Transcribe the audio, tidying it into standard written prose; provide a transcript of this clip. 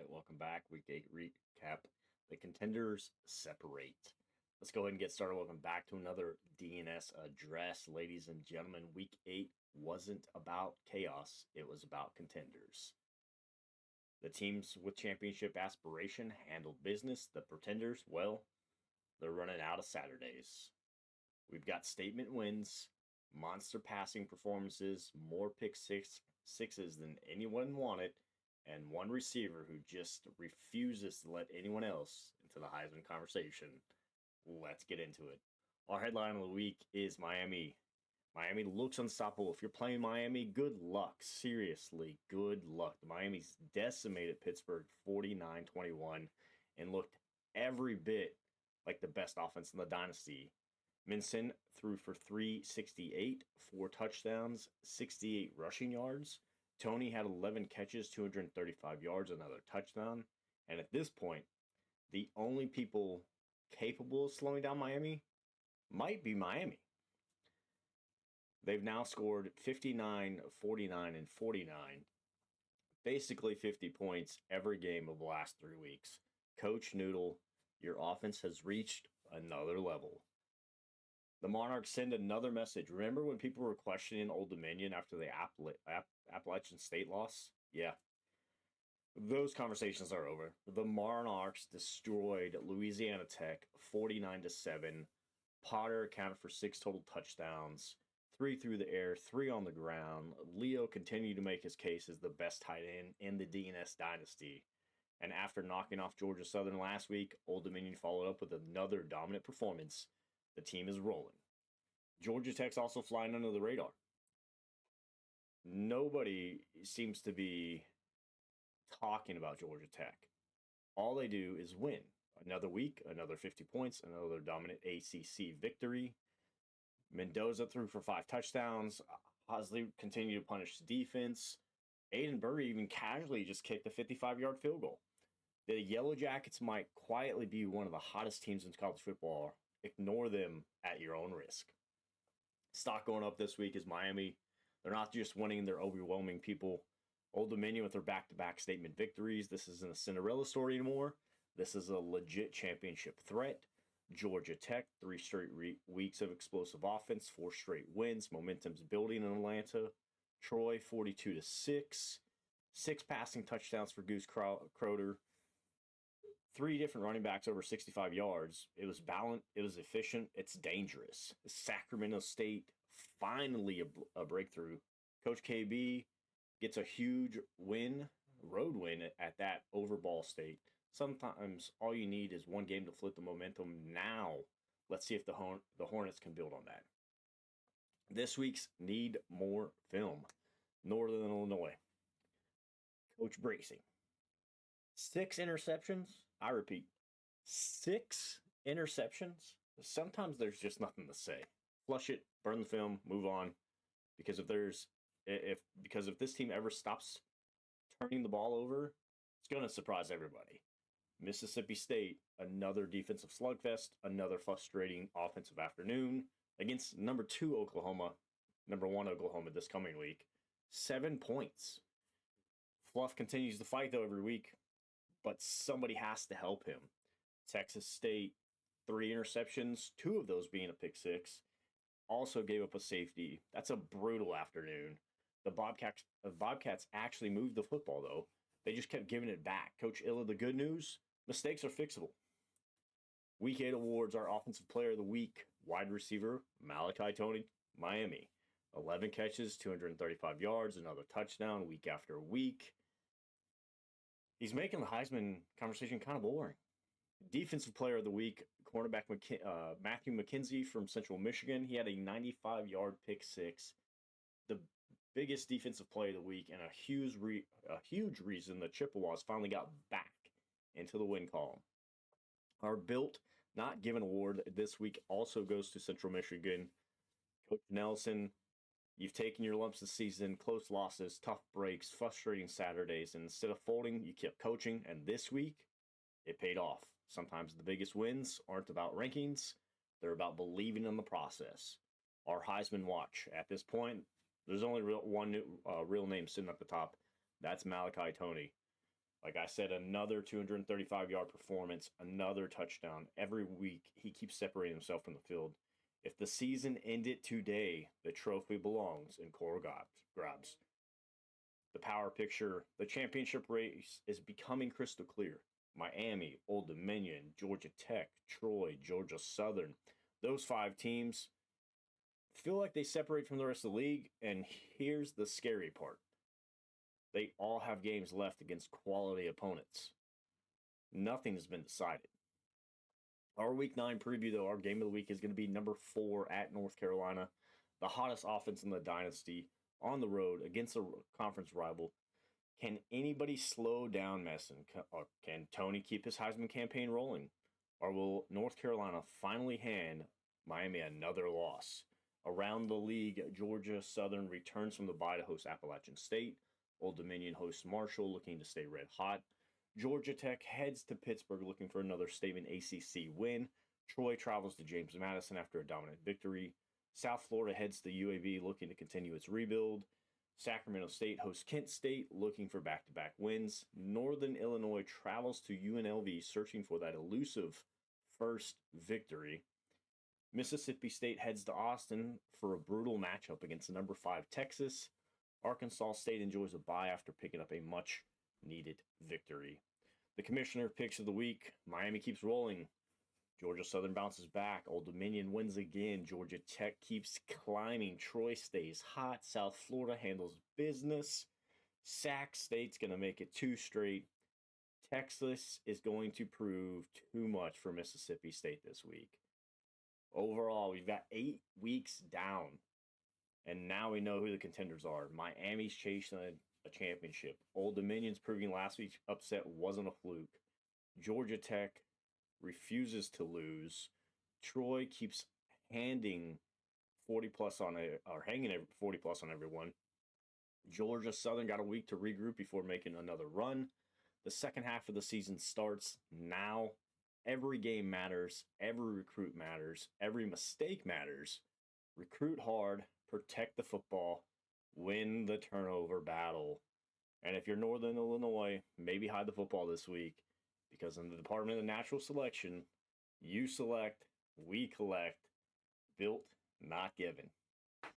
right, welcome back. Week 8 recap. The contenders separate. Let's go ahead and get started. Welcome back to another DNS address. Ladies and gentlemen, week 8 wasn't about chaos, it was about contenders. The teams with championship aspiration handled business. The pretenders, well, they're running out of Saturdays. We've got statement wins, monster passing performances, more pick sixes than anyone wanted, and one receiver who just refuses to let anyone else into the Heisman conversation. Let's get into it. Our headline of the week is Miami. Miami looks unstoppable. If you're playing Miami, good luck. Seriously, good luck. The Miami's decimated Pittsburgh 49-21 and looked every bit like the best offense in the dynasty. Mensah threw for 368, 4 touchdowns, 68 rushing yards. Toney had 11 catches, 235 yards, another touchdown. And at this point, the only people capable of slowing down Miami might be Miami. They've now scored 59, 49, and 49. Basically 50 points every game of the last 3 weeks. Coach Noodle, your offense has reached another level. The Monarchs send another message. Remember when people were questioning Old Dominion after the Appalachian State loss? Yeah. Those conversations are over. The Monarchs destroyed Louisiana Tech 49-7. Potter accounted for 6 total touchdowns, 3 through the air, 3 on the ground. Leo continued to make his case as the best tight end in the DNS Dynasty. And after knocking off Georgia Southern last week, Old Dominion followed up with another dominant performance. The team is rolling. Georgia Tech's also flying under the radar. Nobody seems to be talking about Georgia Tech. All they do is win. Another week, another 50 points, another dominant ACC victory. Mendoza threw for 5 touchdowns. Hosley continued to punish the defense. Aiden Burry even casually just kicked a 55-yard field goal. The Yellow Jackets might quietly be one of the hottest teams in college football. Ignore them at your own risk. Stock going up this week is Miami. They're not just winning, they're overwhelming people. Old Dominion with their back-to-back statement victories. This isn't a Cinderella story anymore. This is a legit championship threat. Georgia Tech, 3 straight weeks of explosive offense, 4 straight wins. Momentum's building in Atlanta. Troy, 42-6. 6 passing touchdowns for Goose Crowder. 3 different running backs over 65 yards. It was balanced. It was efficient. It's dangerous. Sacramento State, finally a breakthrough. Coach KB gets a huge win, road win at that over Ball State. Sometimes all you need is one game to flip the momentum. Now, let's see if the Hornets can build on that. This week's need more film. Northern Illinois. Coach Bracing. 6 interceptions. I repeat, 6 interceptions. Sometimes there's just nothing to say. Flush it, burn the film, move on. Because if this team ever stops turning the ball over, it's going to surprise everybody. Mississippi State, another defensive slugfest, another frustrating offensive afternoon against number 1 Oklahoma this coming week. 7 points. Fluff continues to fight though every week, but somebody has to help him. Texas State, 3 interceptions, 2 of those being a pick 6. Also gave up a safety. That's a brutal afternoon. The Bobcats actually moved the football though. They just kept giving it back. Coach Illa, the good news, mistakes are fixable. Week 8 awards, our Offensive Player of the Week, wide receiver, Malachi Toney, Miami. 11 catches, 235 yards, another touchdown week after week. He's making the Heisman conversation kind of boring. Defensive Player of the Week, cornerback Matthew McKenzie from Central Michigan. He had a 95-yard pick 6. The biggest defensive play of the week and a huge reason the Chippewas finally got back into the win column. Our Built Not Given award this week also goes to Central Michigan. Coach Nelson, you've taken your lumps this season, close losses, tough breaks, frustrating Saturdays, and instead of folding, you kept coaching, and this week, it paid off. Sometimes the biggest wins aren't about rankings, they're about believing in the process. Our Heisman watch, at this point, there's only one real name sitting at the top. That's Malachi Toney. Like I said, another 235-yard performance, another touchdown. Every week, he keeps separating himself from the field. If the season ended today, the trophy belongs in Coral Grabs. The power picture, the championship race is becoming crystal clear. Miami, Old Dominion, Georgia Tech, Troy, Georgia Southern. Those 5 teams feel like they separate from the rest of the league. And here's the scary part. They all have games left against quality opponents. Nothing has been decided. Our Week 9 preview, though, our game of the week is going to be number 4 at North Carolina, the hottest offense in the Dynasty, on the road against a conference rival. Can anybody slow down Mensah? Or can Toney keep his Heisman campaign rolling? Or will North Carolina finally hand Miami another loss? Around the league, Georgia Southern returns from the bye to host Appalachian State. Old Dominion hosts Marshall, looking to stay red hot. Georgia Tech heads to Pittsburgh looking for another statement ACC win. Troy travels to James Madison after a dominant victory. South Florida heads to UAB looking to continue its rebuild. Sacramento State hosts Kent State looking for back-to-back wins. Northern Illinois travels to UNLV searching for that elusive first victory. Mississippi State heads to Austin for a brutal matchup against the number 5 Texas. Arkansas State enjoys a bye after picking up a much-needed victory. The commissioner picks of the week, Miami keeps rolling. Georgia Southern bounces back. Old Dominion wins again. Georgia Tech keeps climbing. Troy stays hot. South Florida handles business. Sac State's going to make it 2 straight. Texas is going to prove too much for Mississippi State this week. Overall, we've got 8 weeks down. And now we know who the contenders are. Miami's chasing a championship. Old Dominion's proving last week's upset wasn't a fluke. Georgia Tech refuses to lose. Troy keeps handing 40 plus on hanging 40 plus on everyone. Georgia Southern got a week to regroup before making another run. The second half of the season starts now. Every game matters. Every recruit matters. Every mistake matters. Recruit hard. Protect the football. Win the turnover battle. And if you're Northern Illinois, maybe hide the football this week. Because in the Department of Natural Selection, you select, we collect, built, not given.